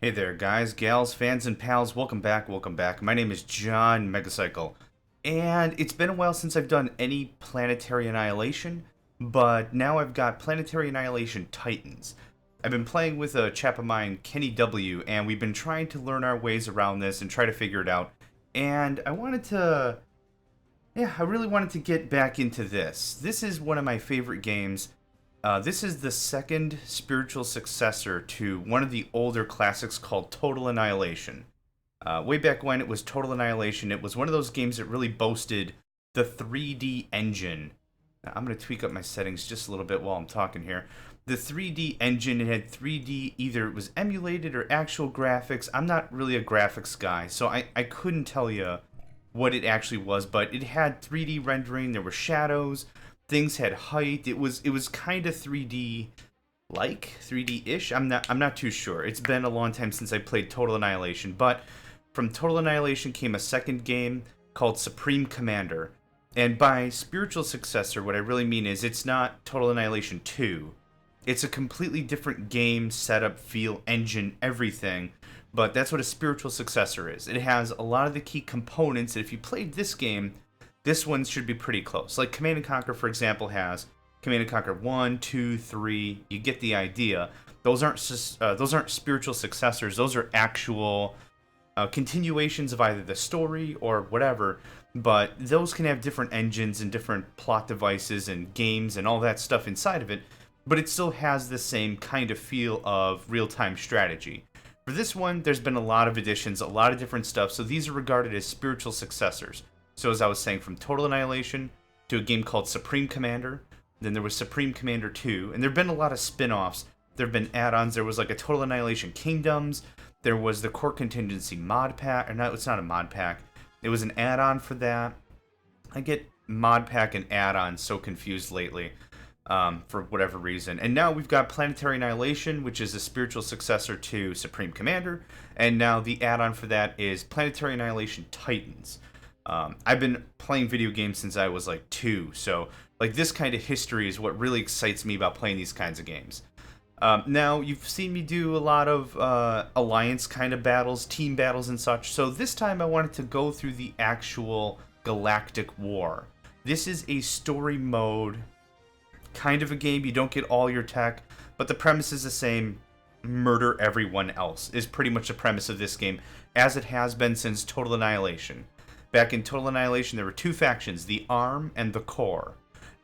Hey there, guys, gals, fans, and pals. Welcome back, welcome back. My name is John Megacycle, and it's been a while since I've done any Planetary Annihilation, but now I've got Planetary Annihilation Titans. I've been playing with a chap of mine, Kenny W, and we've been trying to learn our ways around this and try to figure it out. And I really wanted to get back into this. This is one of my favorite games. This is the second spiritual successor to one of the older classics called Total Annihilation. Way back when it was Total Annihilation, it was one of those games that really boasted the 3D engine. Now, I'm going to tweak up my settings just a little bit while I'm talking here. The 3D engine, it had 3D, either it was emulated or actual graphics. I'm not really a graphics guy, so I couldn't tell you what it actually was, but it had 3D rendering, there were shadows, things had height. It was kind of 3D like 3D-ish. I'm not too sure. It's been a long time since I played Total Annihilation, but from Total Annihilation came a second game called Supreme Commander. And by spiritual successor, what I really mean is it's not Total Annihilation 2. It's a completely different game, setup, feel, engine, everything. But that's what a spiritual successor is. It has a lot of the key components that if you played this game, this one should be pretty close. Like Command & Conquer, for example, has Command & Conquer 1, 2, 3. You get the idea. Those aren't spiritual successors. Those are actual continuations of either the story or whatever. But those can have different engines and different plot devices and games and all that stuff inside of it. But it still has the same kind of feel of real-time strategy. For this one, there's been a lot of additions, a lot of different stuff. So these are regarded as spiritual successors. So as I was saying, from Total Annihilation to a game called Supreme Commander, then there was Supreme Commander 2, and there have been a lot of spin-offs. There have been add-ons. There was like a Total Annihilation Kingdoms. There was the Core Contingency mod pack. Or no, it's not a mod pack. It was an add-on for that. I get mod pack and add-on so confused lately for whatever reason. And now we've got Planetary Annihilation, which is a spiritual successor to Supreme Commander. And now the add-on for that is Planetary Annihilation Titans. I've been playing video games since I was like 2, so like this kind of history is what really excites me about playing these kinds of games. Now, you've seen me do a lot of alliance kind of battles, team battles and such, so this time I wanted to go through the actual galactic war. This is a story mode kind of a game. You don't get all your tech, but the premise is the same. Murder everyone else is pretty much the premise of this game, as it has been since Total Annihilation. Back in Total Annihilation, there were two factions, the Arm and the Core.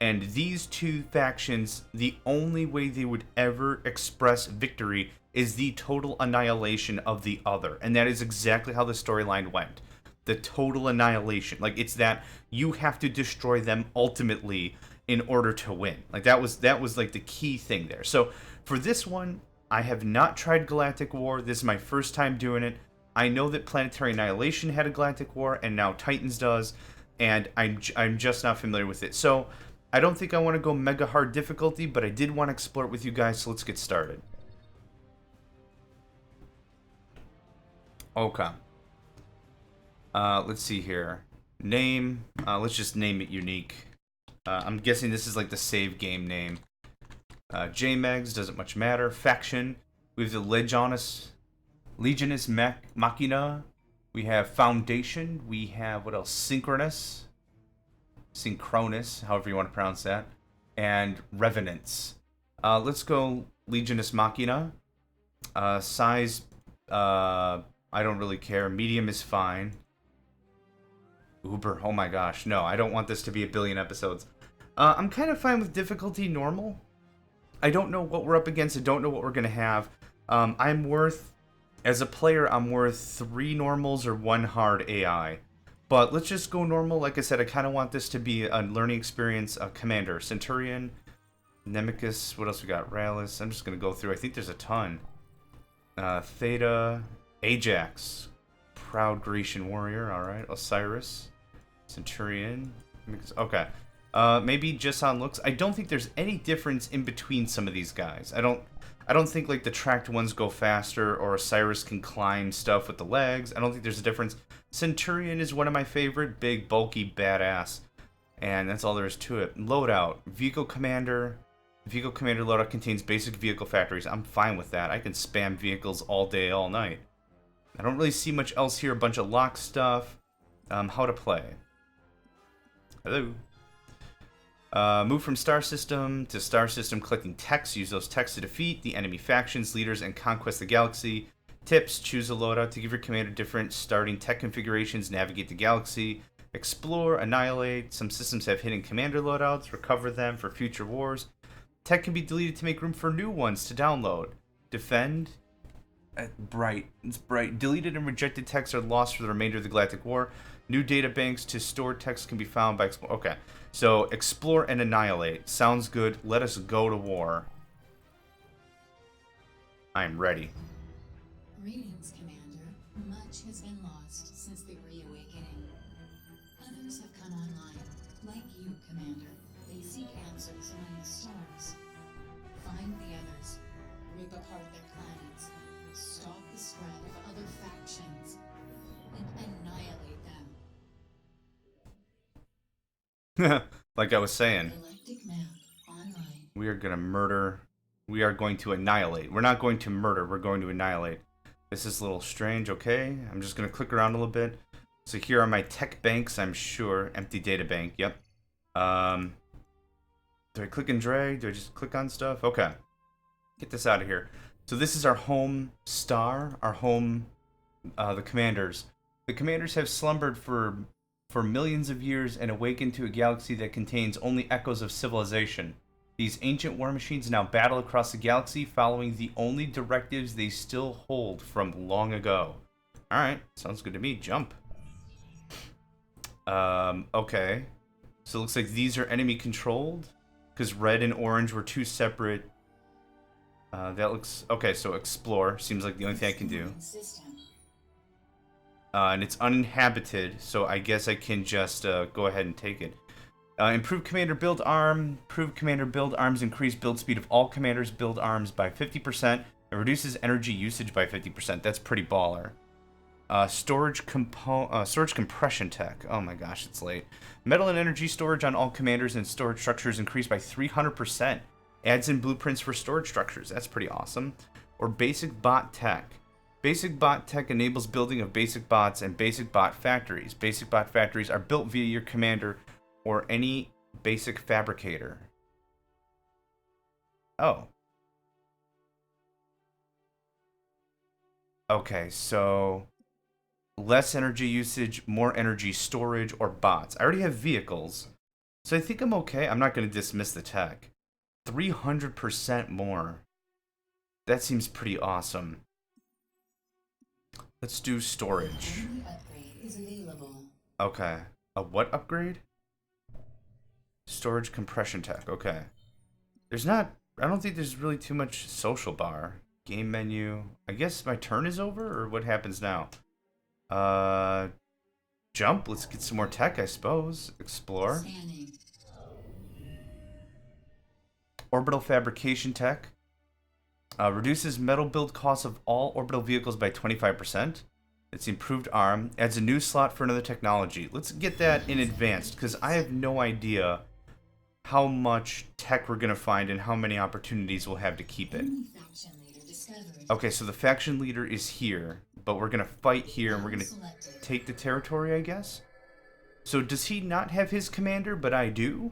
And these two factions, the only way they would ever express victory is the total annihilation of the other. And that is exactly how the storyline went. The total annihilation. Like, it's that you have to destroy them ultimately in order to win. Like, that was like the key thing there. So, for this one, I have not tried Galactic War. This is my first time doing it. I know that Planetary Annihilation had a Galactic War, and now Titans does, and I'm just not familiar with it. So, I don't think I want to go mega hard difficulty, but I did want to explore it with you guys, so let's get started. Okay. Let's see here. Name. Let's just name it unique. I'm guessing this is like the save game name. JMegs, doesn't much matter. Faction. We have the Legionis Machina. We have Foundation. We have, what else? Synchronous, however you want to pronounce that. And Revenants. Let's go Legionis Machina. Size, I don't really care. Medium is fine. Uber, oh my gosh. No, I don't want this to be a billion episodes. I'm kind of fine with difficulty normal. I don't know what we're up against. I don't know what we're going to have. As a player, I'm worth 3 normals or 1 hard AI. But let's just go normal. Like I said, I kind of want this to be a learning experience. Commander, Centurion, Nemicus, what else we got? Ralis. I'm just going to go through. I think there's a ton. Theta, Ajax, Proud Grecian Warrior, alright. Osiris, Centurion. Okay. Maybe just on looks. I don't think there's any difference in between some of these guys. I don't think like the tracked ones go faster or Osiris can climb stuff with the legs. I don't think there's a difference. Centurion is one of my favorite. Big, bulky, badass. And that's all there is to it. Loadout. Vehicle Commander. Vehicle commander loadout contains basic vehicle factories. I'm fine with that. I can spam vehicles all day, all night. I don't really see much else here. A bunch of lock stuff. How to play. Hello. Move from star system to star system, collecting techs. Use those techs to defeat the enemy factions, leaders, and conquest the galaxy. Tips: choose a loadout to give your commander different starting tech configurations. Navigate the galaxy. Explore, annihilate. Some systems have hidden commander loadouts. Recover them for future wars. Tech can be deleted to make room for new ones to download. Defend. Bright. It's bright. Deleted and rejected texts are lost for the remainder of the Galactic War. New data banks to store text can be found by explore. Okay, so explore and annihilate. Sounds good. Let us go to war. I'm ready. Greetings, Commander. Much has been lost since the reawakening. Others have come online, like you, Commander. They seek answers among the stars. Find the others, rip apart their planets, stop the spread of other factions, and annihilate them. Like I was saying, Galactic map online. we are going to murder. We are going to annihilate. We're not going to murder. We're going to annihilate. This is a little strange, okay? I'm just going to click around a little bit. So here are my tech banks, I'm sure. Empty data bank, yep. Do I click and drag? Do I just click on stuff? Okay. Get this out of here. So this is our home star, our home, the commanders. The commanders have slumbered for millions of years and awakened to a galaxy that contains only echoes of civilization. These ancient war machines now battle across the galaxy, following the only directives they still hold from long ago. Alright, sounds good to me. Jump. Okay. So it looks like these are enemy controlled, because red and orange were two separate. That looks... Okay, so explore. Seems like the only thing I can do. And it's uninhabited, so I guess I can just go ahead and take it. Improve commander build arm. Improve commander build arms. Increase build speed of all commanders' build arms by 50%. It reduces energy usage by 50%. That's pretty baller. Storage compression tech. Oh my gosh, it's late. Metal and energy storage on all commanders and storage structures increased by 300%. Adds in blueprints for storage structures. That's pretty awesome. Or basic bot tech. Basic bot tech enables building of basic bots and basic bot factories. Basic bot factories are built via your commander or any basic fabricator. Oh. Okay, so less energy usage, more energy storage, or bots. I already have vehicles, so I think I'm okay. I'm not going to dismiss the tech. 300% more. That seems pretty awesome. Let's do storage. Upgrade is available. Okay. A what upgrade? Storage compression tech. Okay. There's not... I don't think there's really too much social bar. Game menu. I guess my turn is over, or what happens now? Jump. Let's get some more tech, I suppose. Explore. Scanning. Orbital fabrication tech. Reduces metal build costs of all orbital vehicles by 25%. It's improved arm. Adds a new slot for another technology. Let's get that in advanced, because I have no idea how much tech we're going to find and how many opportunities we'll have to keep it. Okay, so the faction leader is here, but we're going to fight here and we're going to take the territory, I guess? So does he not have his commander, but I do?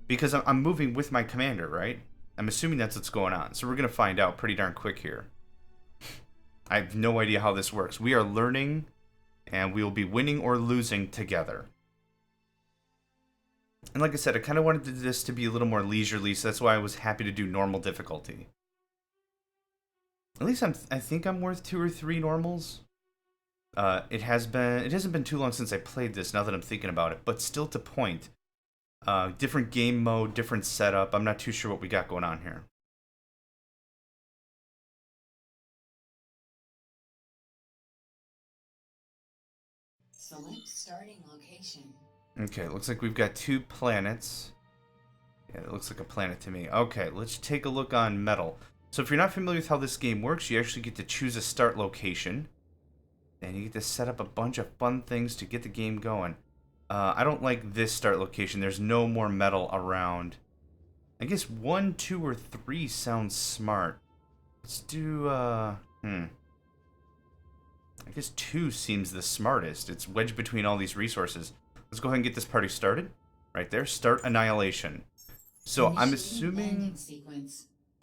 Because I'm moving with my commander, right? I'm assuming that's what's going on. So we're going to find out pretty darn quick here. I have no idea how this works. We are learning, and we will be winning or losing together. And like I said, I kind of wanted this to be a little more leisurely, so that's why I was happy to do normal difficulty. At least I think I'm worth 2 or 3 normals. It hasn't been too long since I played this, now that I'm thinking about it, but still to point. Different game mode, different setup. I'm not too sure what we got going on here. Select starting location. Okay, looks like we've got 2 planets. Yeah, it looks like a planet to me. Okay, let's take a look on metal. So if you're not familiar with how this game works, you actually get to choose a start location. And you get to set up a bunch of fun things to get the game going. I don't like this start location. There's no more metal around. I guess 1, 2, or 3 sounds smart. Let's do, I guess 2 seems the smartest. It's wedged between all these resources. Let's go ahead and get this party started. Right there, start annihilation. So I'm assuming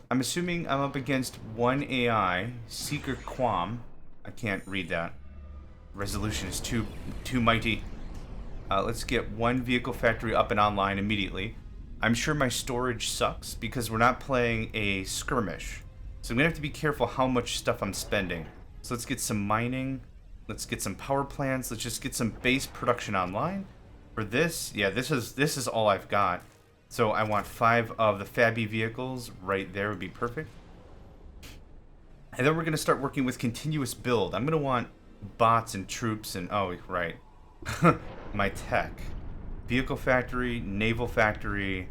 I'm up against one AI, Seeker Quam. I can't read that. Resolution is too mighty. Let's get one vehicle factory up and online immediately. I'm sure my storage sucks because we're not playing a skirmish. So I'm gonna have to be careful how much stuff I'm spending. So let's get some mining. Let's get some power plants. Let's just get some base production online. For this, yeah, this is all I've got. So I want 5 of the Fabby vehicles right there would be perfect. And then we're gonna start working with continuous build. I'm gonna want bots and troops and oh right. My tech. Vehicle factory, naval factory.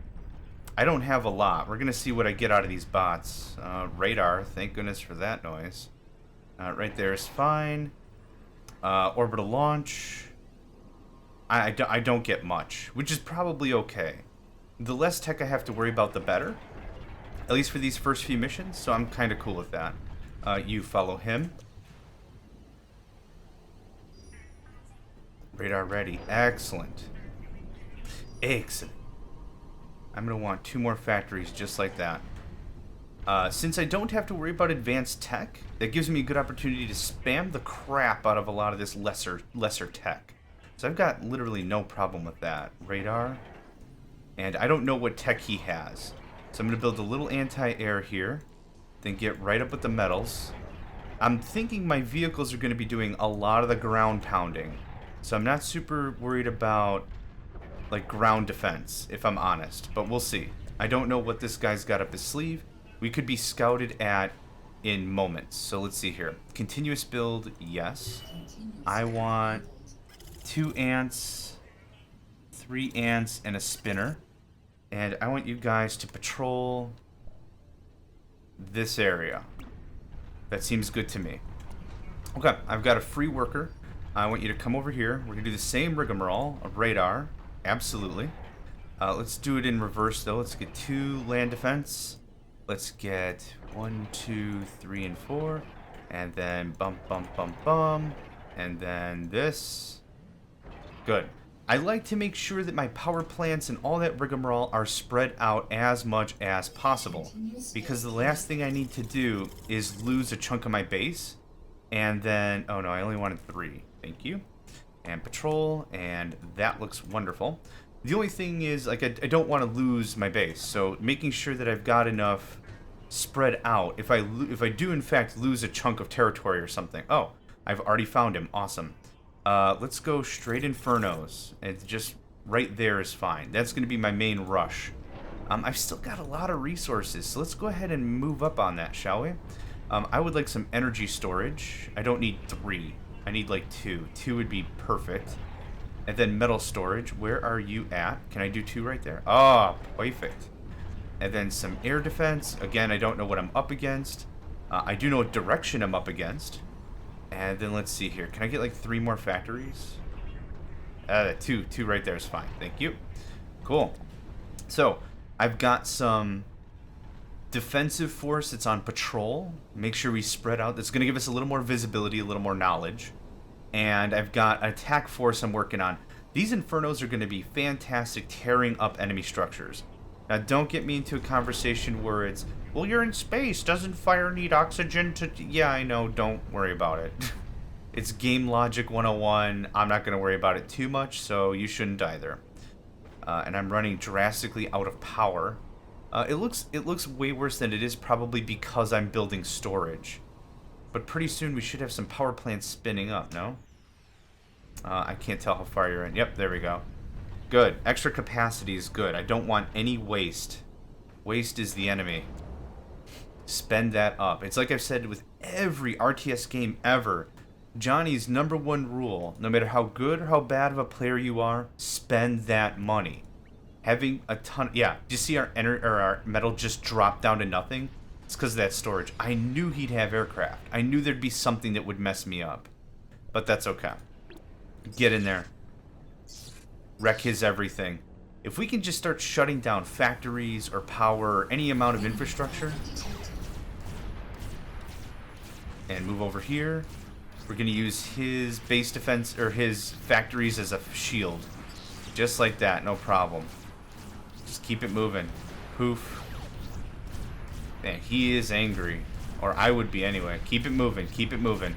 I don't have a lot. We're gonna see what I get out of these bots. Radar, thank goodness for that noise. Right there is fine. Orbital launch. I don't get much, which is probably okay. The less tech I have to worry about, the better. At least for these first few missions, so I'm kind of cool with that. You follow him. Radar ready. Excellent. Excellent. I'm going to want 2 more factories just like that. Since I don't have to worry about advanced tech, that gives me a good opportunity to spam the crap out of a lot of this lesser tech. So I've got literally no problem with that. Radar. And I don't know what tech he has. So I'm going to build a little anti-air here. Then get right up with the metals. I'm thinking my vehicles are going to be doing a lot of the ground pounding. So I'm not super worried about like ground defense, if I'm honest. But we'll see. I don't know what this guy's got up his sleeve. We could be scouted at in moments. So let's see here. Continuous build, yes. I want 2 ants, 3 ants, and a spinner. And I want you guys to patrol this area. That seems good to me. Okay, I've got a free worker. I want you to come over here. We're going to do the same rigmarole of radar. Absolutely. Let's do it in reverse, though. Let's get 2 land defense. Let's get 1, 2, 3, and 4. And then bump, bump, bump, bump. And then this. Good. I like to make sure that my power plants and all that rigmarole are spread out as much as possible. Because the last thing I need to do is lose a chunk of my base. And then, oh no, I only wanted 3. Thank you. And patrol, and that looks wonderful. The only thing is, like, I don't want to lose my base. So making sure that I've got enough spread out. If I do in fact lose a chunk of territory or something. Oh, I've already found him. Awesome. Let's go straight Infernos. It's just right there is fine. That's going to be my main rush. I've still got a lot of resources, so let's go ahead and move up on that, shall we? I would like some energy storage. I don't need 3. I need like 2. 2 would be perfect. And then metal storage. Where are you at? Can I do 2 right there? Ah, perfect. And then some air defense. Again, I don't know what I'm up against. I do know what direction I'm up against. And then let's see here. Can I get like 3 more factories? 2 right there is fine. Thank you. Cool. So, I've got some defensive force that's on patrol. Make sure we spread out. That's going to give us a little more visibility, a little more knowledge. And I've got an attack force I'm working on. These Infernos are going to be fantastic tearing up enemy structures. Now, don't get me into a conversation where it's, well, you're in space. Doesn't fire need oxygen to... Yeah, I know. Don't worry about it. It's game logic 101. I'm not going to worry about it too much, so you shouldn't either. And I'm running drastically out of power. It looks way worse than it is, probably because I'm building storage. But pretty soon we should have some power plants spinning up, no? I can't tell how far you're in. Yep, there we go. Good. Extra capacity is good. I don't want any waste. Waste is the enemy. Spend that up. It's like I've said with every RTS game ever. Johnny's #1 rule, no matter how good or how bad of a player you are, spend that money. Having a ton... Yeah, do you see our metal just drop down to nothing? It's because of that storage. I knew he'd have aircraft. I knew there'd be something that would mess me up. But that's okay. Get in there. Wreck his everything. If we can just start shutting down factories or power or any amount of infrastructure, and move over here, we're going to use his base defense, or his factories as a shield. Just like that, no problem. Just keep it moving. Poof. Man, he is angry. Or I would be anyway. Keep it moving, keep it moving.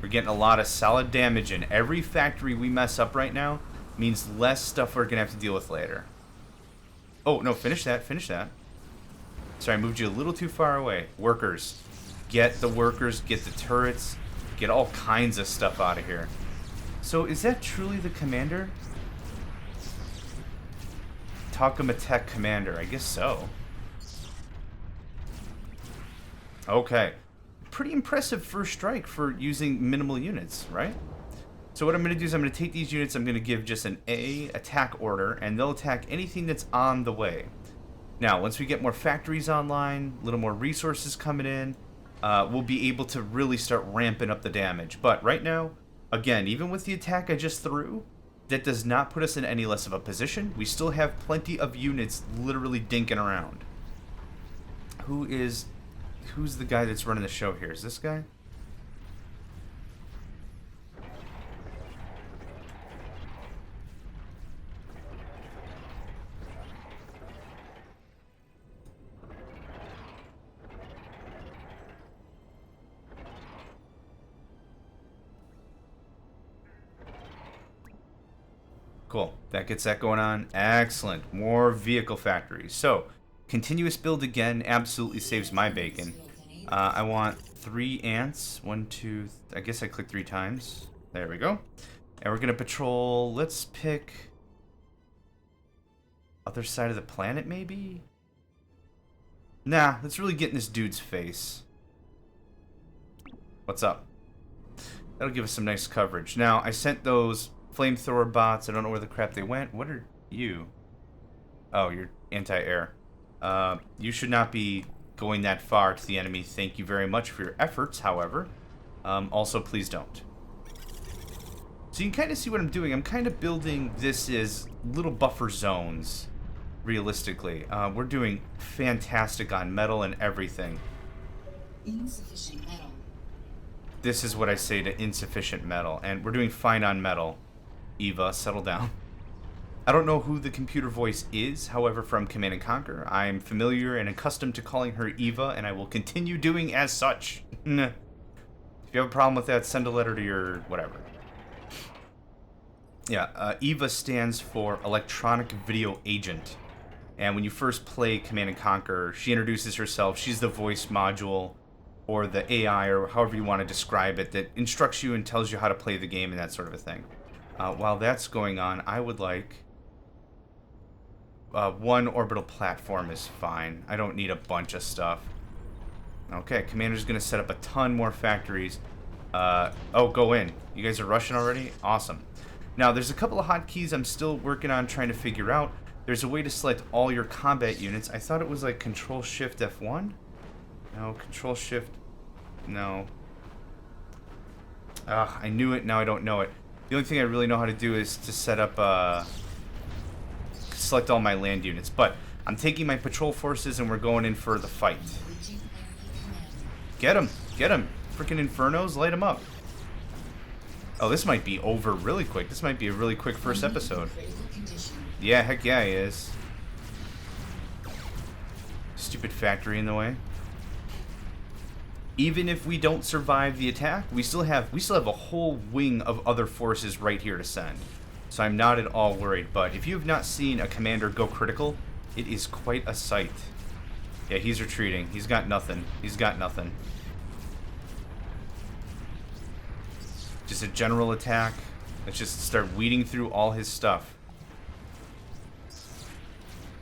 We're getting a lot of solid damage in. Every factory we mess up right now means less stuff we're going to have to deal with later. Oh, no, finish that, finish that. Sorry, I moved you a little too far away. Workers. Get the workers, get the turrets, get all kinds of stuff out of here. So, is that truly the commander? Takuma Tech Commander, I guess so. Okay. Pretty impressive first strike for using minimal units, right? So what I'm going to do is I'm going to take these units, I'm going to give just an A attack order, and they'll attack anything that's on the way. Now, once we get more factories online, a little more resources coming in, we'll be able to really start ramping up the damage. But right now, again, even with the attack I just threw, that does not put us in any less of a position. We still have plenty of units literally dinking around. Who's the guy that's running the show here? Is this guy? Cool. That gets that going on. Excellent. More vehicle factories. So, continuous build again absolutely saves my bacon. I want 3 ants. 1, 2... I guess I clicked 3 times. There we go. And we're going to patrol... Let's pick... Other side of the planet, maybe? Nah, let's really get in this dude's face. What's up? That'll give us some nice coverage. Now, I sent those flamethrower bots. I don't know where the crap they went. What are you? Oh, you're anti-air. You should not be going that far to the enemy. Thank you very much for your efforts, however. Also, please don't. So you can kind of see what I'm doing. I'm kind of building this as little buffer zones, realistically. We're doing fantastic on metal and everything. Insufficient metal. This is what I say to insufficient metal. And we're doing fine on metal. Eva, settle down. I don't know who the computer voice is, however, from Command & Conquer. I'm familiar and accustomed to calling her Eva, and I will continue doing as such. If you have a problem with that, send a letter to your whatever. Yeah, Eva stands for Electronic Video Agent. And when you first play Command & Conquer, she introduces herself. She's the voice module, or the AI, or however you want to describe it, that instructs you and tells you how to play the game and that sort of a thing. While that's going on, I would like... 1 orbital platform is fine. I don't need a bunch of stuff. Okay, Commander's going to set up a ton more factories. Oh, go in. You guys are rushing already? Awesome. Now, there's a couple of hotkeys I'm still working on trying to figure out. There's a way to select all your combat units. I thought it was like Control-Shift-F1? No, Control-Shift... No. I knew it, now I don't know it. The only thing I really know how to do is to set up, select all my land units. But I'm taking my patrol forces and we're going in for the fight. Get him! Get him! Freaking Infernos, light them up. Oh, this might be over really quick. This might be a really quick first episode. Yeah, heck yeah, he is. Stupid factory in the way. Even if we don't survive the attack, we still have a whole wing of other forces right here to send. So I'm not at all worried. But if you have not seen a commander go critical, it is quite a sight. Yeah, he's retreating. He's got nothing. He's got nothing. Just a general attack. Let's just start weeding through all his stuff.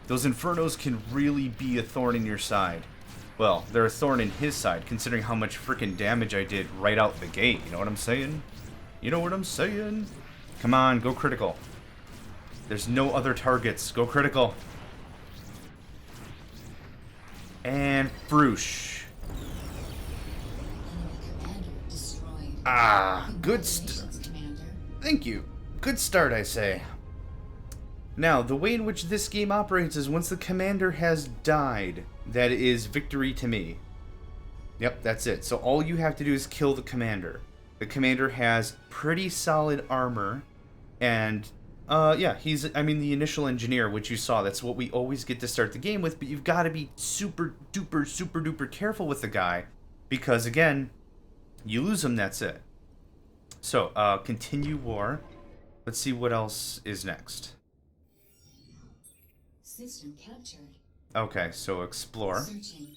Those Infernos can really be a thorn in your side. Well, they're a thorn in his side, considering how much freaking damage I did right out the gate. You know what I'm saying? You know what I'm saying? Come on, go critical. There's no other targets. Go critical. And Broosh. Ah, good start. Thank you. Good start, I say. Now, the way in which this game operates is once the commander has died, that is victory to me. Yep, that's it. So all you have to do is kill the commander. The commander has pretty solid armor, and yeah, he's, I mean, the initial engineer, which you saw, that's what we always get to start the game with, but you've got to be super duper careful with the guy, because again, you lose him, that's it. So, continue war. Let's see what else is next. System captured. Okay, so explore. Searching.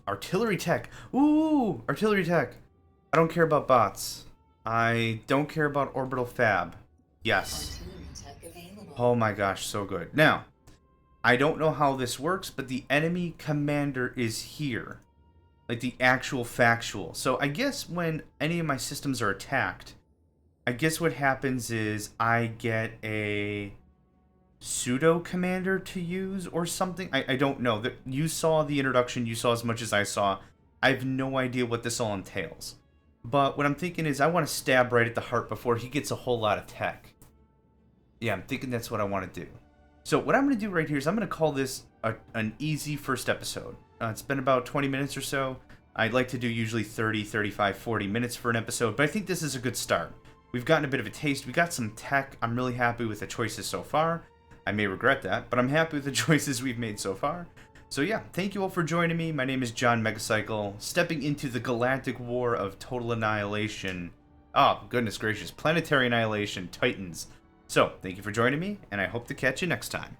Artillery tech. Ooh, artillery tech. I don't care about bots. I don't care about orbital fab. Yes. Artillery tech available. Oh my gosh, so good. Now, I don't know how this works, but the enemy commander is here. Like the actual factual. So I guess when any of my systems are attacked, I guess what happens is I get a pseudo commander to use or something. I don't know. You saw the introduction, you saw as much as I saw. I have no idea what this all entails. But what I'm thinking is I want to stab right at the heart before he gets a whole lot of tech. Yeah, I'm thinking that's what I want to do. So what I'm going to do right here is I'm going to call this an easy first episode. It's been about 20 minutes or so. I'd like to do usually 30, 35, 40 minutes for an episode, but I think this is a good start. We've gotten a bit of a taste. We got some tech. I'm really happy with the choices so far. I may regret that, but I'm happy with the choices we've made so far. So yeah, thank you all for joining me. My name is John Megacycle, stepping into the galactic war of total annihilation. Oh, goodness gracious. Planetary Annihilation Titans. So, thank you for joining me, and I hope to catch you next time.